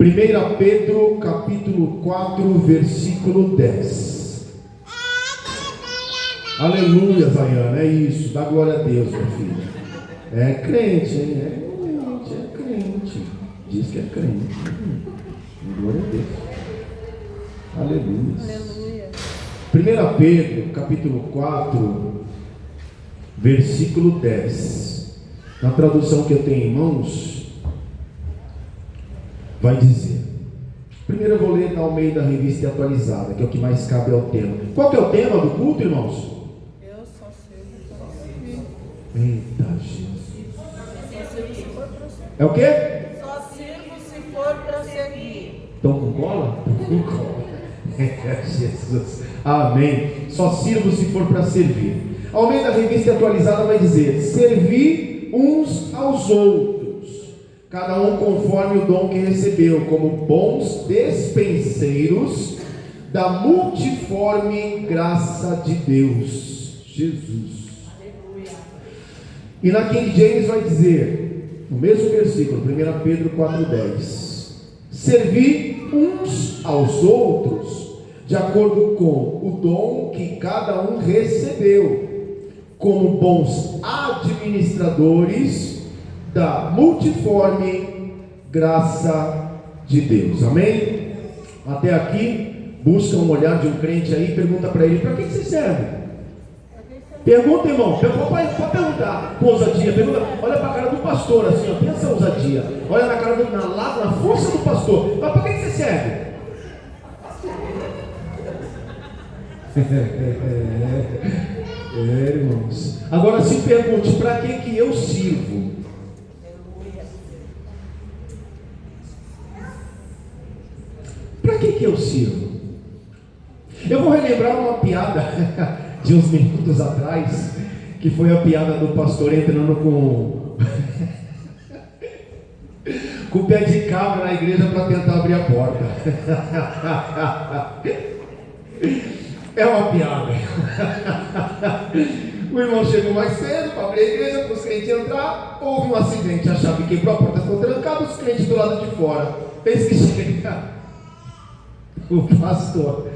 1 Pedro capítulo 4, versículo 10. Aleluia, Zayana, é isso, dá glória a Deus, meu filho. É crente, hein? É crente. Diz que é crente. Glória a Deus. Aleluia. 1 Pedro capítulo 4, versículo 10. Na tradução que eu tenho em mãos, vai dizer. Primeiro eu vou ler na Almeida Revista Atualizada, que é o que mais cabe ao tema. Qual que é o tema do culto, irmãos? Eu só sirvo para servir. Eita, Jesus. Só sirvo se for para servir. É o quê? Só sirvo se for para servir. Estão com cola? Estão com cola. Jesus. Amém. Só sirvo se for para servir. A Almeida Revista Atualizada vai dizer: servir uns aos outros, cada um conforme o dom que recebeu, como bons despenseiros da multiforme graça de Deus. Jesus. E na King James vai dizer, no mesmo versículo, 1 Pedro 4,10: servir uns aos outros de acordo com o dom que cada um recebeu, como bons administradores da multiforme graça de Deus. Amém? Até aqui, busca um olhar de um crente aí, pergunta para ele: para que você serve? Pergunta, irmão, pode perguntar com ousadia. Pergunta, olha para a cara do pastor assim, ó, pensa ousadia, olha na cara na força do pastor. Mas para que você serve? Irmãos. Agora se pergunte: para que eu sirvo? Para que eu sirvo? Eu vou relembrar uma piada de uns minutos atrás, que foi a piada do pastor entrando com o pé de cabra na igreja para tentar abrir a porta. É uma piada. O irmão chegou mais cedo para abrir a igreja, para os crentes entrar. Houve um acidente, a chave quebrou, a porta ficou trancada, os crentes do lado de fora. Fez que chega o pastor,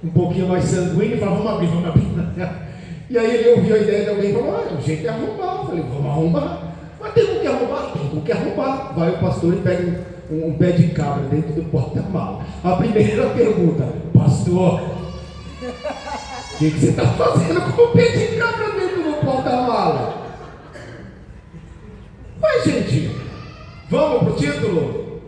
um pouquinho mais sanguíneo, e falou: vamos abrir. E aí ele ouviu a ideia de alguém e falou: o jeito é arrombar. Eu falei: vamos arrombar. Mas tem um que arrombar? Tem um que arrombar. Vai o pastor e pega um pé de cabra dentro do porta-mala. A primeira pergunta: pastor, o que você está fazendo com o pé de cabra dentro do porta-mala? Mas, gente, vamos para o título?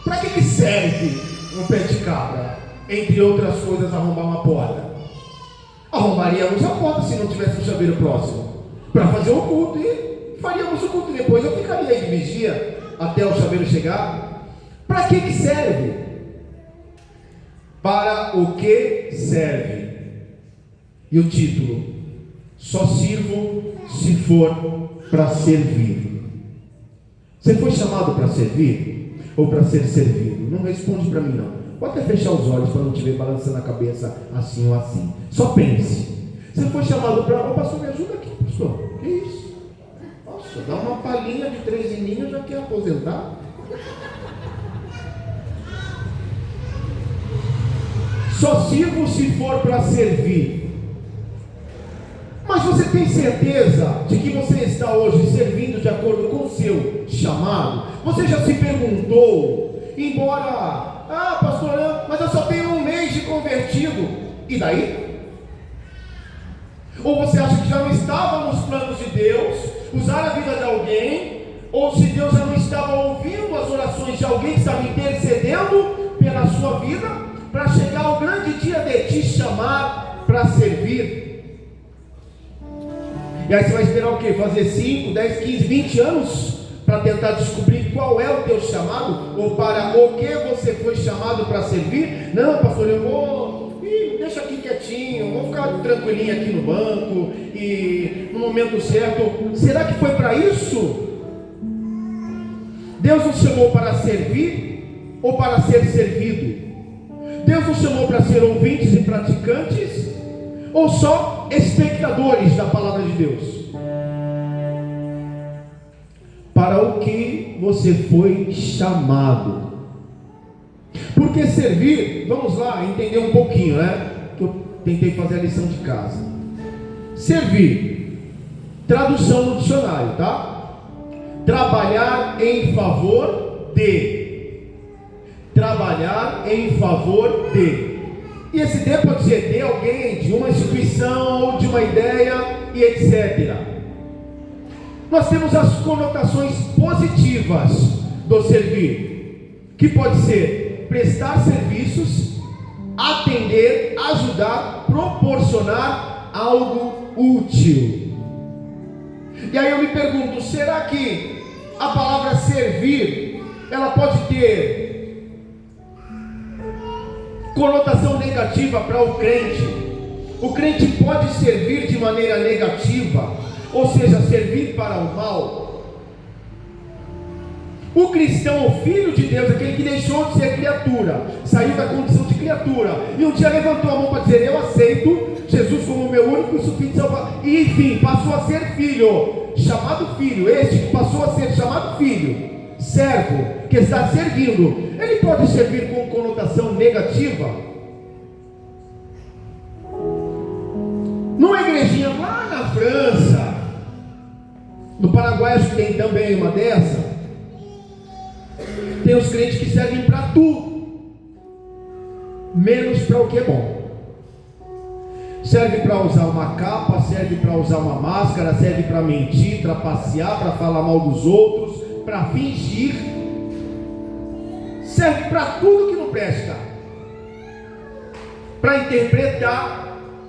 Para que serve um pé de cabra? Entre outras coisas, arrombar uma porta. Arrombaríamos a porta se não tivesse um chaveiro próximo, para fazer o culto, e faríamos o culto. Depois eu ficaria aí de vigia até o chaveiro chegar. Para que serve? Para o que serve? E o título: só sirvo se for para servir. Você foi chamado para servir ou para ser servido? Não responde para mim não. Pode até fechar os olhos para não te ver balançando a cabeça assim ou assim. Só pense. Você foi chamado para... Ô pastor, me ajuda aqui, pastor. Que isso? Nossa, dá uma palhinha de 3 aninhos, já quer aposentar? Só sirvo se for para servir. Mas você tem certeza de que você está hoje servindo de acordo com o seu chamado? Você já se perguntou, embora... pastor, mas eu só tenho 1 mês de convertido. E daí? Ou você acha que já não estava nos planos de Deus usar a vida de alguém? Ou se Deus já não estava ouvindo as orações de alguém que estava intercedendo pela sua vida, para chegar ao grande dia de te chamar para servir? E aí você vai esperar o quê? Fazer 5, 10, 15, 20 anos para tentar descobrir qual é o teu chamado, ou para o que você foi chamado para servir? Não, pastor, eu vou, deixa aqui quietinho, vou ficar tranquilinho aqui no banco, e no momento certo. Será que foi para isso? Deus nos chamou para servir ou para ser servido? Deus nos chamou para ser ouvintes e praticantes, ou só espectadores da palavra de Deus? Para o que você foi chamado? Porque servir, vamos lá entender um pouquinho, né? Que eu tentei fazer a lição de casa. Servir, tradução no dicionário, tá? Trabalhar em favor de. Trabalhar em favor de. E esse de pode ser de alguém, de uma instituição ou de uma ideia e etc. Nós temos as conotações positivas do servir, que pode ser prestar serviços, atender, ajudar, proporcionar algo útil. E aí eu me pergunto, será que a palavra servir, ela pode ter conotação negativa para o crente? O crente pode servir de maneira negativa, ou seja, servir para o mal. O cristão, o filho de Deus, aquele que deixou de ser criatura, saiu da condição de criatura, e um dia levantou a mão para dizer: eu aceito Jesus como meu único e suficiente Salvador, e enfim, passou a ser filho, chamado filho. Este que passou a ser chamado filho, servo, que está servindo, ele pode servir com conotação negativa? Numa igrejinha lá na França, no Paraguai acho que tem também uma dessa, tem os crentes que servem para tudo, menos para o que é bom. Serve para usar uma capa, serve para usar uma máscara, serve para mentir, trapacear, para falar mal dos outros, para fingir, serve para tudo que não presta, para interpretar.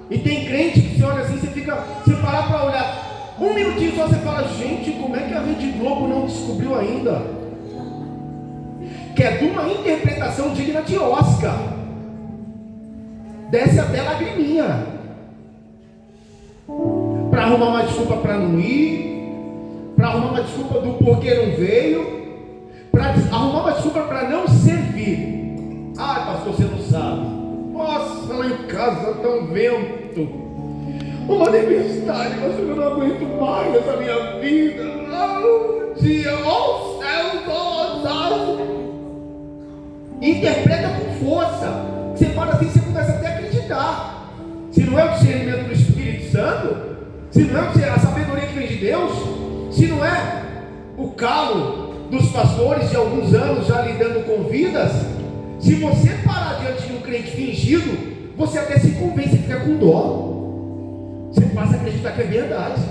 E tem crente que você olha assim, você parar para olhar um minutinho só, você fala: gente, como é que a Rede Globo não descobriu ainda? Que é de uma interpretação digna de Oscar. Desce até lagriminha, para arrumar uma desculpa para não ir, para arrumar uma desculpa do porquê não veio, para arrumar uma desculpa para não servir. Ah, pastor, você não sabe. Nossa, lá em casa está um vento, uma tempestade, mas eu não aguento mais essa minha vida. Oh, dia, oh céu, oh céu. Interpreta com força. Você para assim, você começa até a acreditar. Se não é o discernimento do Espírito Santo, se não é a sabedoria que vem de Deus, se não é o calo dos pastores de alguns anos já lidando com vidas, se você parar diante de um crente fingido, você até se convence, fica com dó. Você passa a acreditar que é verdade,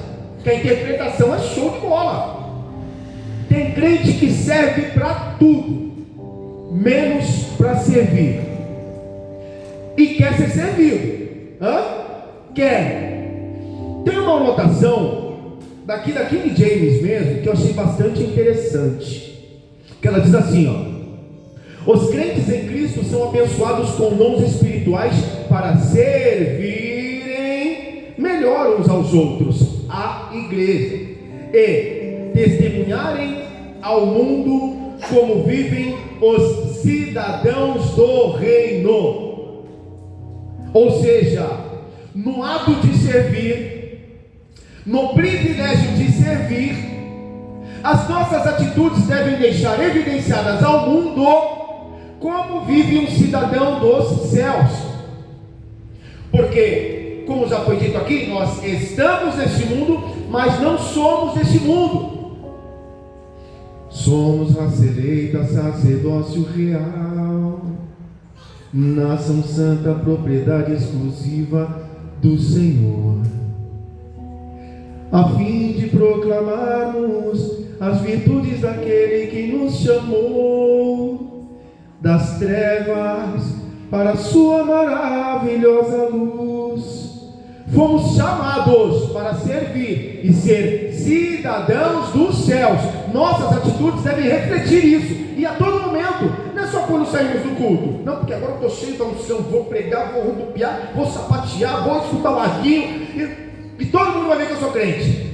que a interpretação é show de bola. Tem crente que serve para tudo, menos para servir. E quer ser servido. Quer. Tem uma anotação daqui da King James mesmo, que eu achei bastante interessante, que ela diz assim, ó: os crentes em Cristo são abençoados com dons espirituais para servirem melhor uns aos outros, à igreja, e testemunharem ao mundo como vivem os cidadãos do reino. Ou seja, no ato de servir, no privilégio de servir, as nossas atitudes devem deixar evidenciadas ao mundo como vive um cidadão dos céus. Porque, como já foi dito aqui, nós estamos neste mundo, mas não somos deste mundo. Somos raça eleita, sacerdócio real, nação santa, propriedade exclusiva do Senhor, a fim de proclamarmos as virtudes daquele que nos chamou das trevas para a sua maravilhosa luz. Fomos chamados para servir e ser cidadãos dos céus. Nossas atitudes devem refletir isso, e a todo momento. Não é só quando saímos do culto, não, porque agora eu estou cheio da unção, vou pregar, vou rodopiar, vou sapatear, vou escutar o larguinho, e todo mundo vai ver que eu sou crente.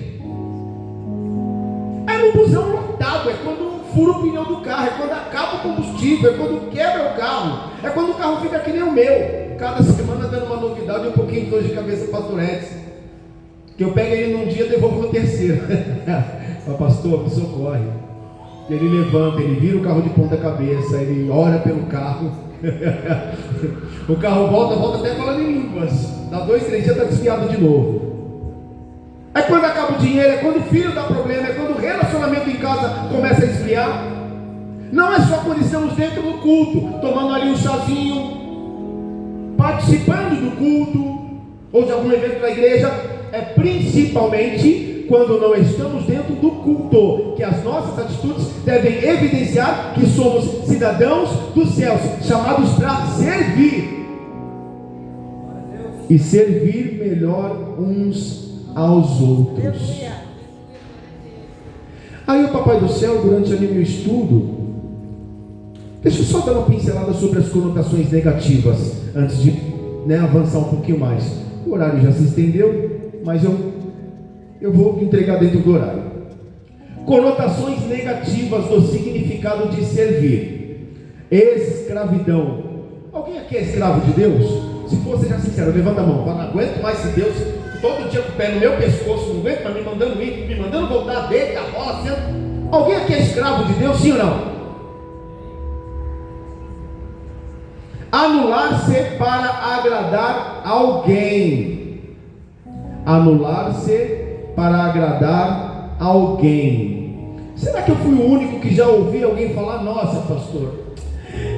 É no busão lotado, é quando fura o pneu do carro, é quando acaba o combustível, é quando quebra o carro, é quando o carro fica que nem o meu. Cada semana dando uma novidade, um pouquinho de dor de cabeça, pastor Edson, que eu pego ele num dia e devolvo no terceiro. Mas pastor, me socorre. Ele levanta, ele vira o carro de ponta cabeça, ele ora pelo carro. O carro volta até falando em línguas. Dá 2, 3 dias, está desfiado de novo. É quando acaba o dinheiro, é quando o filho dá problema, é quando o relacionamento em casa começa a esfriar. Não é só quando estamos dentro do culto, tomando ali um chazinho, participando do culto, ou de algum evento da igreja. É principalmente quando não estamos dentro do culto, que as nossas atitudes devem evidenciar que somos cidadãos dos céus, chamados para servir. E servir melhor uns aos outros. Aí o Papai do Céu, durante ali meu estudo, deixa eu só dar uma pincelada sobre as conotações negativas, antes de avançar um pouquinho mais. O horário já se estendeu, mas eu vou entregar dentro do horário. Conotações negativas do significado de servir. Escravidão. Alguém aqui é escravo de Deus? Se for, seja sincero, levanta a mão. Fala, não aguento mais esse Deus todo dia com o pé no meu pescoço, não aguento mais me mandando ir, me mandando voltar, deita, rola, senta. Alguém aqui é escravo de Deus, sim ou não? Anular-se para agradar alguém. Anular-se para agradar alguém. Será que eu fui o único que já ouvi alguém falar: nossa, pastor,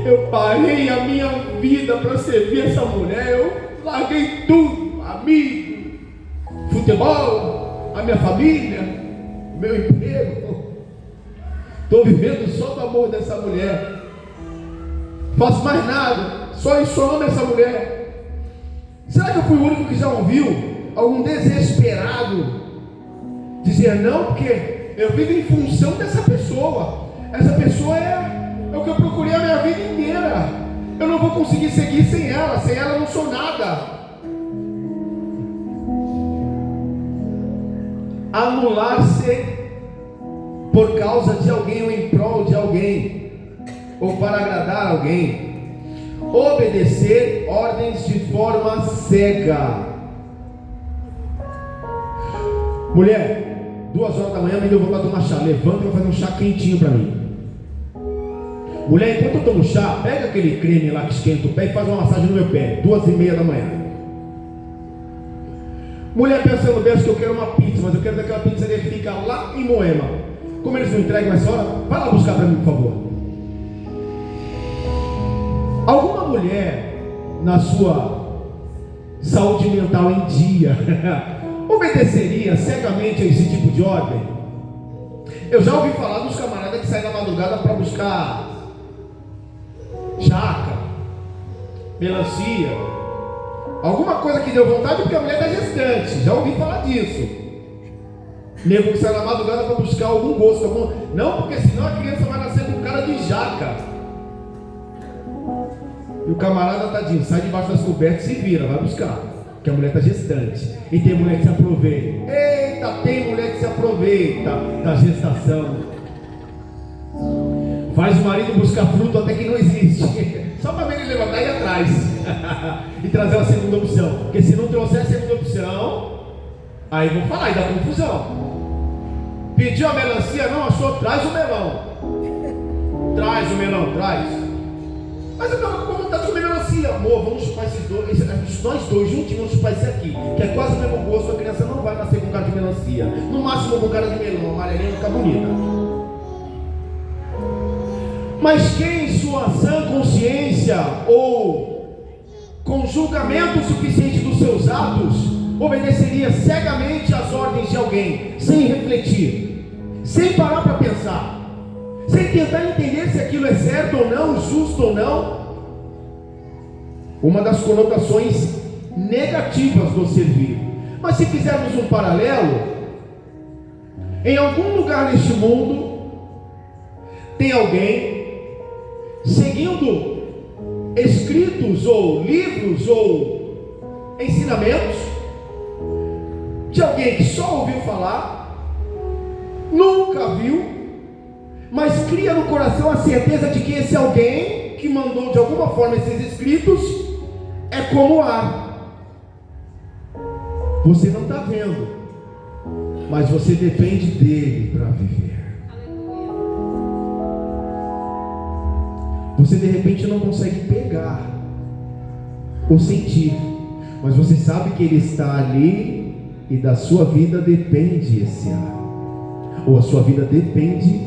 eu parei a minha vida para servir essa mulher, eu larguei tudo, amigo, futebol, a minha família, meu emprego, estou vivendo só do amor dessa mulher, faço mais nada, só amo essa mulher. Será que eu fui o único que já ouviu algum desesperado dizer não, porque eu vivo em função dessa pessoa, essa pessoa é o que eu procurei a minha vida inteira, eu não vou conseguir seguir sem ela eu não sou nada. Anular-se por causa de alguém ou em prol de alguém, ou para agradar alguém. Obedecer ordens de forma cega. Mulher, 2 horas da manhã, me deu vontade de tomar chá. Levanta e vai fazer um chá quentinho para mim. Mulher, enquanto eu tomo chá, pega aquele creme lá que esquenta o pé e faz uma massagem no meu pé. 2h30 da manhã. Mulher, pensando bem, acho que eu quero uma pizza, mas eu quero daquela pizzaria que fica lá em Moema. Como eles não entregam essa hora, vai lá buscar para mim, por favor. Alguma mulher, na sua saúde mental em dia, obedeceria cegamente a esse tipo de ordem? Eu já ouvi falar dos camaradas que saem na madrugada para buscar jaca, melancia, alguma coisa que deu vontade porque a mulher está gestante. Já ouvi falar disso. Nego que sai na madrugada para buscar algum gosto, não, porque senão a criança vai nascer com cara de jaca. E o camarada, tadinho, sai debaixo das cobertas e se vira, vai buscar, porque a mulher está gestante. E tem mulher que se aproveita. Eita, tem mulher que se aproveita da gestação. Faz o marido buscar fruto até que não existe, só para ver ele levantar e ir atrás e trazer a segunda opção. Porque se não trouxer a segunda opção, aí vou falar e dá confusão. Pediu a melancia, não achou, traz o melão. Traz o melão, traz. Mas eu estava com vontade de comer melancia. Amor, vamos chupar esses dois, nós dois juntinhos, vamos chupar esse aqui, que é quase o mesmo gosto. A criança não vai nascer com cara de melancia, no máximo com cara de melão, amarelinha, fica bonita. Mas quem em sua sã consciência ou com julgamento suficiente dos seus atos obedeceria cegamente às ordens de alguém, sem refletir, sem parar para pensar, sem tentar entender se aquilo é certo ou não, justo ou não? Uma das conotações negativas do servir. Mas se fizermos um paralelo, em algum lugar neste mundo tem alguém seguindo escritos ou livros ou ensinamentos de alguém que só ouviu falar, nunca viu, mas cria no coração a certeza de que esse alguém que mandou de alguma forma esses escritos é como ar. Você não está vendo, mas você depende dele para viver. Você de repente não consegue pegar ou sentir, mas você sabe que Ele está ali e da sua vida depende esse ar, ou a sua vida depende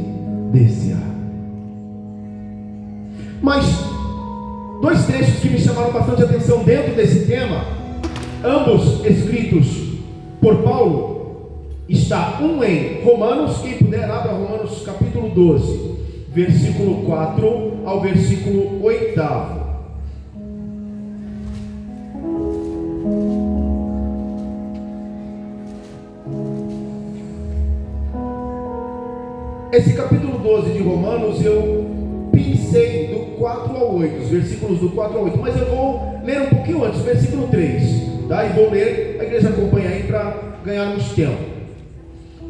desse ar. Mas dois trechos que me chamaram bastante atenção dentro desse tema, ambos escritos por Paulo, está um em Romanos, quem puder abra Romanos capítulo 12, versículo 4 ao versículo 8. Esse capítulo 12 de Romanos eu pensei do 4 ao 8, os versículos do 4 ao 8, mas eu vou ler um pouquinho antes, versículo 3, tá? E vou ler, a igreja acompanha aí para ganharmos tempo.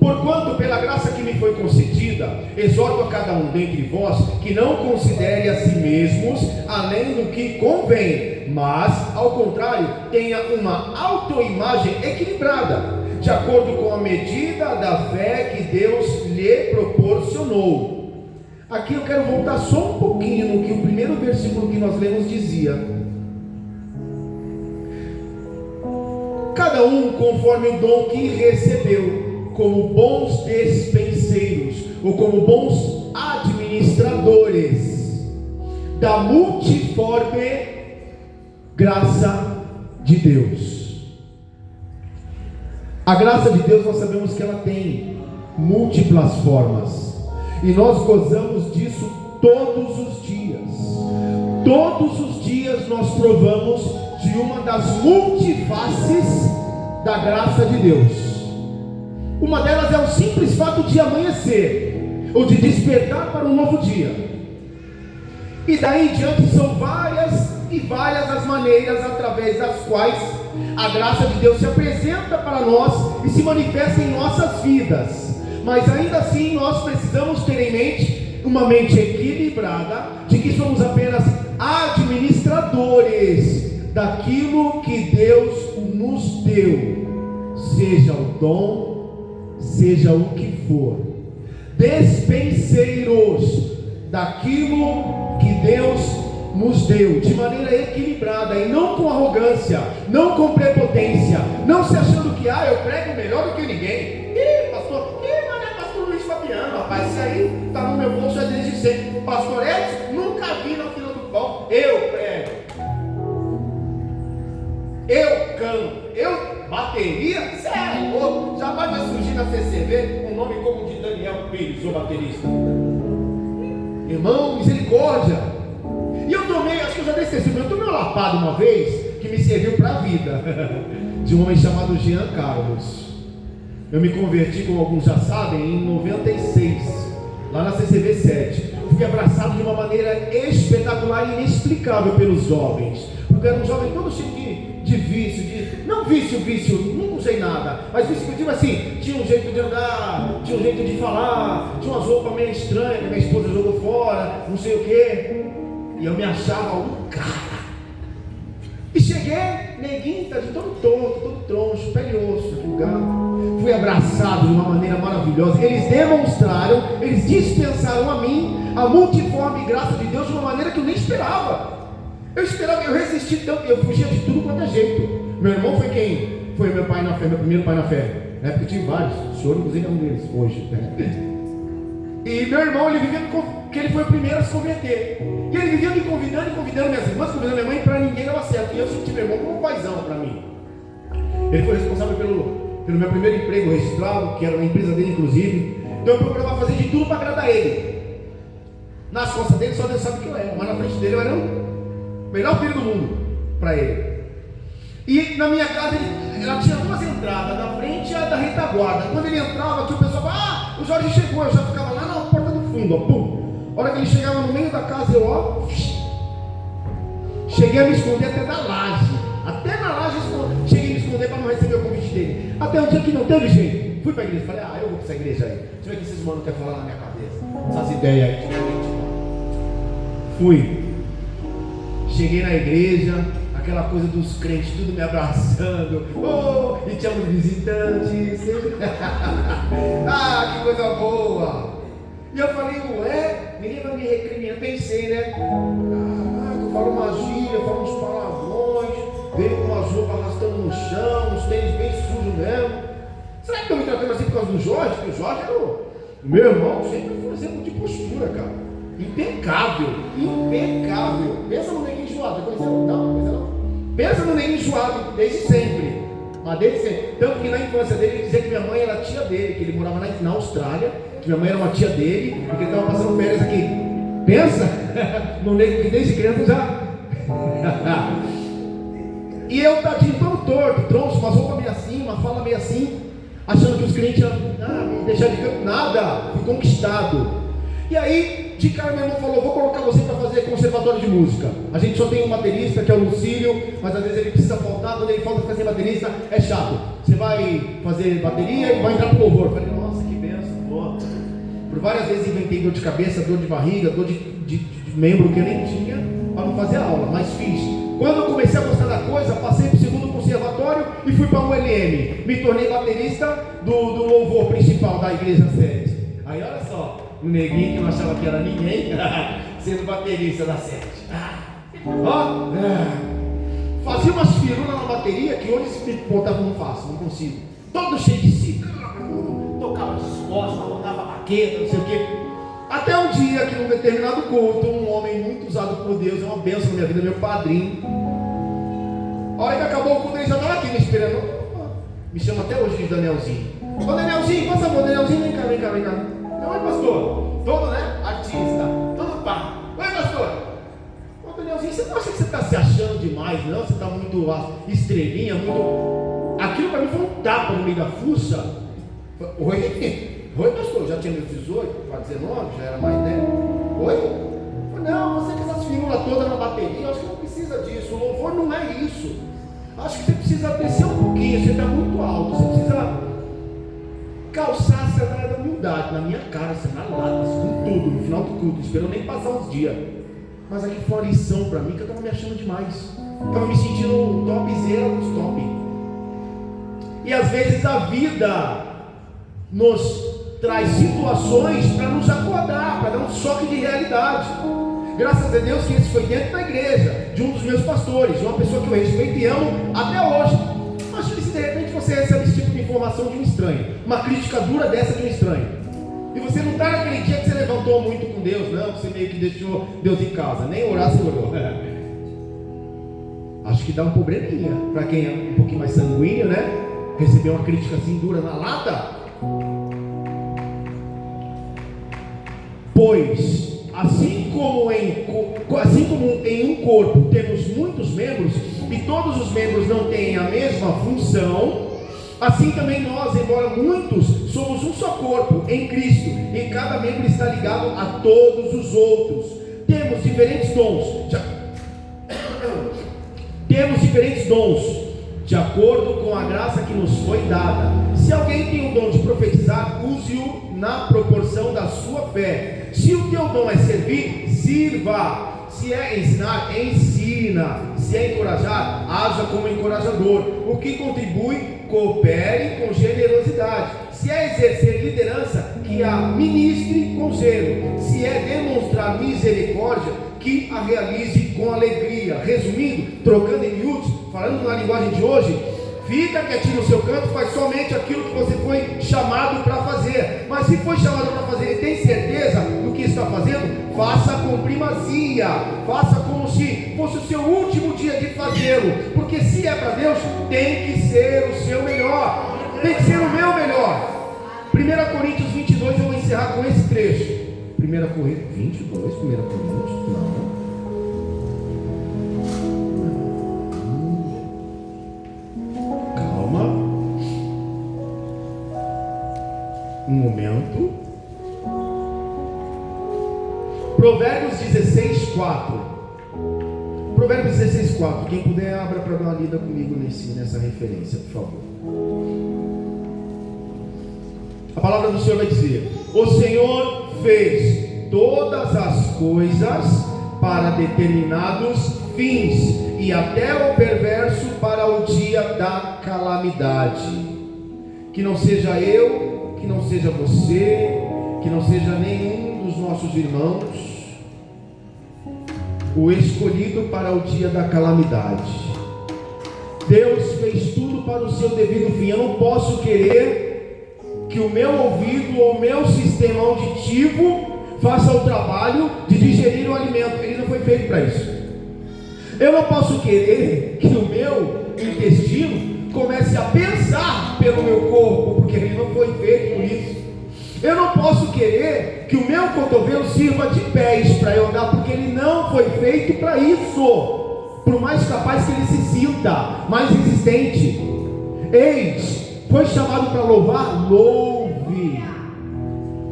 Porquanto, pela graça que me foi concedida, exorto a cada um dentre vós que não considere a si mesmos além do que convém, mas, ao contrário, tenha uma autoimagem equilibrada, de acordo com a medida da fé que Deus lhe proporcionou. Aqui eu quero voltar só um pouquinho no que o primeiro versículo que nós lemos dizia. Cada um conforme o dom que recebeu, como bons despenseiros, ou como bons administradores da multiforme graça de Deus. A graça de Deus, nós sabemos que ela tem múltiplas formas, e nós gozamos disso todos os dias. Todos os dias nós provamos de uma das multifaces da graça de Deus. Uma delas é o simples fato de amanhecer, ou de despertar para um novo dia. E daí em diante são várias e várias as maneiras através das quais a graça de Deus se apresenta para nós e se manifesta em nossas vidas. Mas ainda assim nós precisamos ter em mente uma mente equilibrada, de que somos apenas administradores daquilo que Deus nos deu, seja o dom, seja o que for, despenseiros daquilo que Deus nos deu, de maneira equilibrada, e não com arrogância, não com prepotência, não se achando que eu prego melhor do que ninguém. Pastor, mas é pastor Luiz Fabiano, rapaz, isso aí está no meu bolso desde sempre. Pastor Edson, nunca vi na fila do pão, eu prego, eu canto, eu bateria, sério, jamais vai surgir na CCV um nome como o de Daniel Pires, o baterista. Irmão, misericórdia. E eu tomei, acho que eu já esqueci, eu tomei uma lapada uma vez que me serviu para a vida, de um homem chamado Jean Carlos. Eu me converti, como alguns já sabem, em 96, lá na CCV 7. Fui abraçado de uma maneira espetacular e inexplicável pelos jovens, porque era um jovem todo cheio de vício, não vício, nunca usei nada, mas vício que eu digo assim, tinha um jeito de andar, tinha um jeito de falar, tinha umas roupas meio estranhas que minha esposa jogou fora, não sei o que, e eu me achava um cara. E cheguei, neguinho, tá de todo torto, todo troncho, pele e osso, naquele lugar. Fui abraçado de uma maneira maravilhosa. Eles demonstraram, eles dispensaram a mim a multiforme graça de Deus de uma maneira que eu nem esperava. Eu resisti tanto, eu fugia de tudo quanto é jeito. Meu irmão foi quem? Foi meu pai na fé, meu primeiro pai na fé. Na época eu tive vários, o senhor inclusive é um deles hoje. E meu irmão, ele vivia, que ele foi o primeiro a se converter. E ele vivia me convidando minhas irmãs, convidando minha mãe, para ninguém dava certo. E eu senti meu irmão como um paizão para mim. Ele foi responsável pelo meu primeiro emprego registrado, que era na empresa dele inclusive. Então eu procurava fazer de tudo para agradar ele. Nas costas dele só Deus sabe o que eu era, mas na frente dele eu era o melhor filho do mundo para ele. E na minha casa ela tinha duas entradas, da frente e a da retaguarda. Quando ele entrava aqui, o pessoal falava, o Jorge chegou, eu já ficava lá na porta do fundo, pum. A hora que ele chegava no meio da casa, eu cheguei a me esconder até da laje. Até na laje cheguei a me esconder para não receber o convite dele. Até um dia que não teve jeito, fui para a igreja, falei, eu vou para essa igreja aí. Deixa eu ver o que esses manos querem falar na minha cabeça, essas ideias aí, fui. Cheguei na igreja, aquela coisa dos crentes, tudo me abraçando, e tinha uns visitantes, que coisa boa. E eu falei, ué, ninguém vai me recriminar. Pensei, né? Eu falo uma gíria, eu falo uns palavrões, veio com umas roupas arrastando no chão, uns tênis bem sujos mesmo. Será que estão me tratando assim por causa do Jorge? Porque o Jorge era o meu irmão, sempre foi um exemplo de postura, cara. Impecável, impecável. Pensa no neguinho enjoado, já conheceu? Não, conheceu não? Pensa no neguinho enjoado desde sempre. Mas desde sempre. Tanto que na infância dele, ele dizia que minha mãe era tia dele, que ele morava na Austrália, que minha mãe era uma tia dele, e que ele estava passando férias aqui. Pensa no nego que desde criança já. E eu, tadinho, todo torto, troncho, uma roupa meio assim, uma fala meio assim, achando que os clientes iam me deixar de canto. Nada, fui conquistado. E aí, de cara, meu irmão falou: vou colocar você para fazer conservatório de música. A gente só tem um baterista, que é o Lucílio, mas às vezes ele precisa faltar. Quando ele falta ficar sem baterista, é chato. Você vai fazer bateria e vai entrar pro louvor. Eu falei: nossa, que benção, pô. Por várias vezes inventei dor de cabeça, dor de barriga, dor de membro que eu nem tinha, para não fazer aula, mas fiz. Quando eu comecei a gostar da coisa, passei para o segundo conservatório e fui para o ULM. Me tornei baterista do louvor principal da igreja sede. Aí olha só, o neguinho que não achava que era ninguém, sendo baterista da sede. Fazia umas firulas na bateria que hoje se me botar não faço, não consigo. Todo cheio de si. Tocava as costas, rodava baqueta, não sei o quê. Até um dia que num determinado culto, um homem muito usado por Deus, é uma bênção na minha vida, meu padrinho. A hora que acabou o culto, ele já estava aqui me esperando. Me chama até hoje de Danielzinho. Ô Danielzinho, por favor, Danielzinho, vem cá. Não, oi pastor. Todo, né? Artista, todo pá. Oi pastor. Ô Danielzinho, você não acha que você está se achando demais, não? Você está muito estrelinha, muito... Aquilo para mim foi um tapa no meio da fuça. Oi pastor, já tinha meus 18, para 19, já era mais 10. Oi? Não, você com essas figuras todas na bateria, eu acho que não precisa disso. O louvor não é isso. Acho que você precisa descer um pouquinho, você está muito alto, você precisa calçar a sandália da humildade na minha cara, assim, na lata, com tudo, no final do culto, esperou nem passar uns dias. Mas aqui foi uma lição para mim, que eu estava me achando demais. Estava me sentindo topzera dos top. E às vezes a vida nos traz situações para nos acordar, para dar um choque de realidade. Graças a Deus que esse foi dentro da igreja, de um dos meus pastores, de uma pessoa que eu respeito e amo até hoje. Imagine se de repente você recebe esse tipo de informação de um estranho, uma crítica dura dessa de um estranho, e você não está naquele dia que você levantou muito com Deus, não, você meio que deixou Deus em casa, nem orar você orou. Acho que dá um probleminha para quem é um pouquinho mais sanguíneo, né? Receber uma crítica assim dura na lata. Pois, assim como em um corpo temos muitos membros, e todos os membros não têm a mesma função, assim também nós, embora muitos, somos um só corpo em Cristo, e cada membro está ligado a todos os outros. Temos diferentes dons, de acordo com a graça que nos foi dada. Se alguém tem o dom de profetizar, use-o na proporção da sua fé. Se o teu dom é servir, sirva. Se é ensinar, ensina. Se é encorajar, haja como encorajador. O que contribui, coopere com generosidade. Se é exercer liderança, que a ministre com zelo. Se é demonstrar misericórdia, que a realize com alegria. Resumindo, trocando em miúdos, falando na linguagem de hoje, fica quietinho no seu canto, faz somente aquilo que você foi chamado para fazer. Mas se foi chamado para fazer e tem certeza do que está fazendo, faça com primazia, faça como se fosse o seu último dia de fazê-lo, porque se é para Deus, tem que ser o seu melhor, tem que ser o meu melhor. 1 Coríntios 22, eu vou encerrar com esse trecho. 1 Coríntios 22, 1 Coríntios, não. Um momento. Provérbios 16:4. Provérbios 16:4. Quem puder, abra para dar uma lida comigo nessa referência, por favor. A palavra do Senhor vai dizer: o Senhor fez todas as coisas para determinados fins, e até o perverso para o dia da calamidade. Que não seja eu, que não seja você, que não seja nenhum dos nossos irmãos, o escolhido para o dia da calamidade. Deus fez tudo para o seu devido fim. Eu não posso querer que o meu ouvido ou o meu sistema auditivo faça o trabalho de digerir o alimento. Ele não foi feito para isso. Eu não posso querer que o meu intestino comece a pensar pelo meu corpo, porque ele não foi feito por isso. Eu não posso querer que o meu cotovelo sirva de pés para eu andar, porque ele não foi feito para isso. Por mais capaz que ele se sinta, mais resistente. Eis, foi chamado para louvar, louve.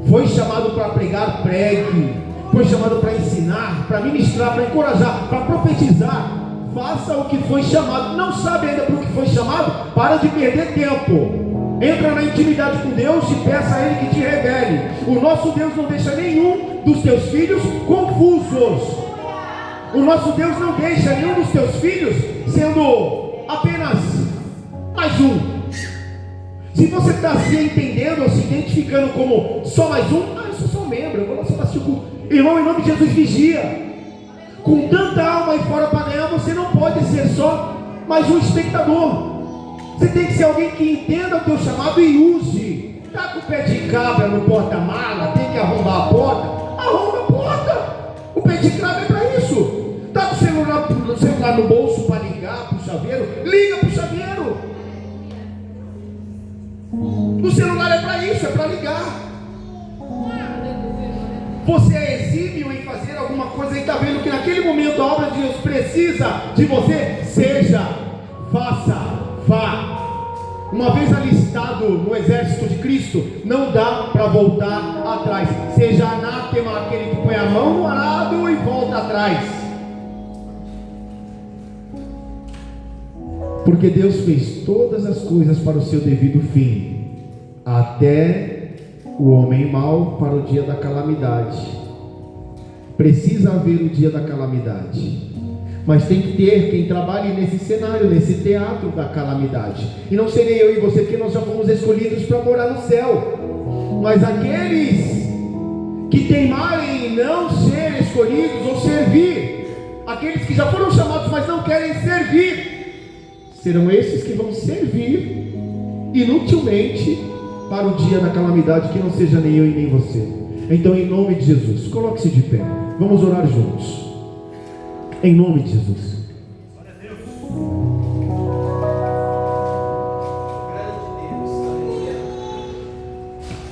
Foi chamado para pregar, pregue. Foi chamado para ensinar, para ministrar, para encorajar, para profetizar. Faça o que foi chamado. Não sabe ainda para o que foi chamado? Para de perder tempo. Entra na intimidade com Deus e peça a Ele que te revele. O nosso Deus não deixa nenhum dos teus filhos confusos. O nosso Deus não deixa nenhum dos teus filhos sendo apenas mais um. Se você está se entendendo ou se identificando como só mais um, eu sou só um membro, eu vou lá só assistir o culto. Irmão, em nome de Jesus, vigia. Com tanta alma aí fora para ganhar, você não pode ser só mais um espectador. Você tem que ser alguém que entenda o teu chamado e use. Está com o pé de cabra no porta-mala, tem que arrombar a porta, arromba a porta. O pé de cabra é para isso. Está com o celular no bolso para ligar para o chaveiro, liga para o chaveiro. O celular é para isso, é para ligar. Você é exímio em fazer alguma coisa e está vendo que naquele momento a obra de Deus precisa de você, seja, faça, vá. Uma vez alistado no exército de Cristo, não dá para voltar atrás. Seja anátema aquele que põe a mão no arado e volta atrás. Porque Deus fez todas as coisas para o seu devido fim, até o homem mau para o dia da calamidade. Precisa haver o dia da calamidade, mas tem que ter quem trabalhe nesse cenário, nesse teatro da calamidade. E não serei eu e você, porque nós já fomos escolhidos para morar no céu. Mas aqueles que teimarem em não ser escolhidos ou servir, aqueles que já foram chamados, mas não querem servir, serão esses que vão servir inutilmente para o dia da calamidade, que não seja nem eu e nem você. Então, em nome de Jesus, coloque-se de pé. Vamos orar juntos. Em nome de Jesus.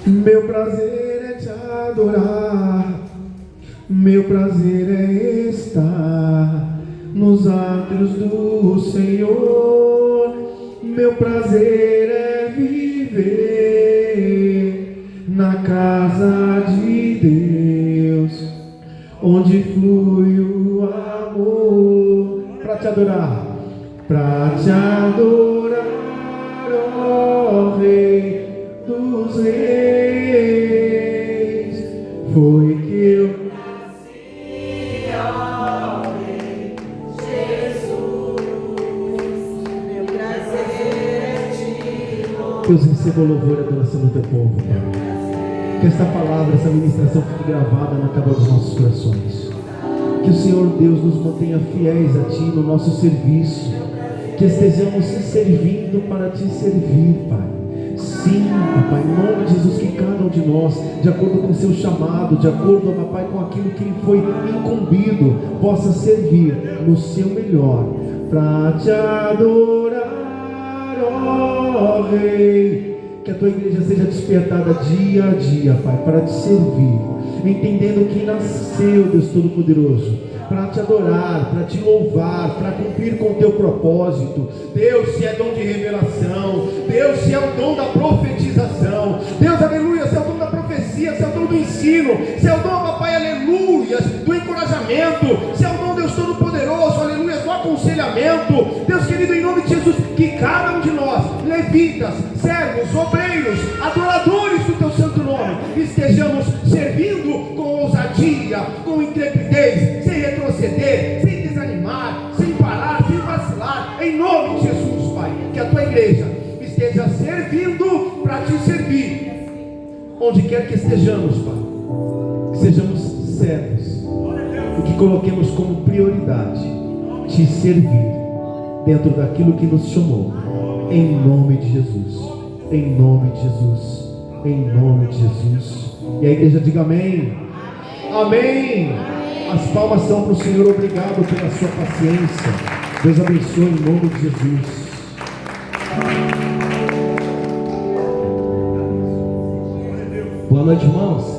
Meu prazer é te adorar. Meu prazer é estar nos átrios do Senhor. Meu prazer é viver na casa de Deus, onde flui o amor. Para te adorar, ó Rei dos Reis. Foi que eu nasci, ó Rei Jesus. Meu prazer é te louvar. Deus, receba o louvor e a adoração do teu povo, Pai. Que esta palavra, essa ministração fique gravada na tábua dos nossos corações. Que o Senhor Deus nos mantenha fiéis a Ti no nosso serviço. Que estejamos se servindo para Te servir, Pai. Sim, Pai, em nome de Jesus, que cada um de nós, de acordo com o seu chamado, de acordo, Pai, com aquilo que lhe foi incumbido, possa servir no seu melhor, para Te adorar, ó Rei. Que a Tua igreja seja despertada dia a dia, Pai, para Te servir, entendendo que nasceu, Deus Todo-Poderoso, para Te adorar, para Te louvar, para cumprir com o Teu propósito. Deus, se é dom de revelação, Deus, se é o dom da profetização, Deus, aleluia, se é o dom da profecia, se é o dom do ensino, se é o dom, papai, aleluia, do encorajamento, se é o dom, Deus Todo-Poderoso, aleluia, do aconselhamento. Deus querido, em nome de Jesus, que cada um de nós, levitas, servos, obreiros, adoradores do Teu santo nome, estejamos servindo com ousadia, com intrepidez, sem retroceder, sem desanimar, sem parar, sem vacilar, em nome de Jesus, Pai. Que a Tua igreja esteja servindo para Te servir, onde quer que estejamos, Pai. que sejamos servos e que coloquemos como prioridade te servir dentro daquilo que nos chamou, em nome de Jesus, em nome de Jesus, em nome de Jesus. E a igreja diga amém. Amém. As palmas são para o Senhor. Obrigado pela sua paciência. Deus abençoe em nome de Jesus. Boa noite, irmãos.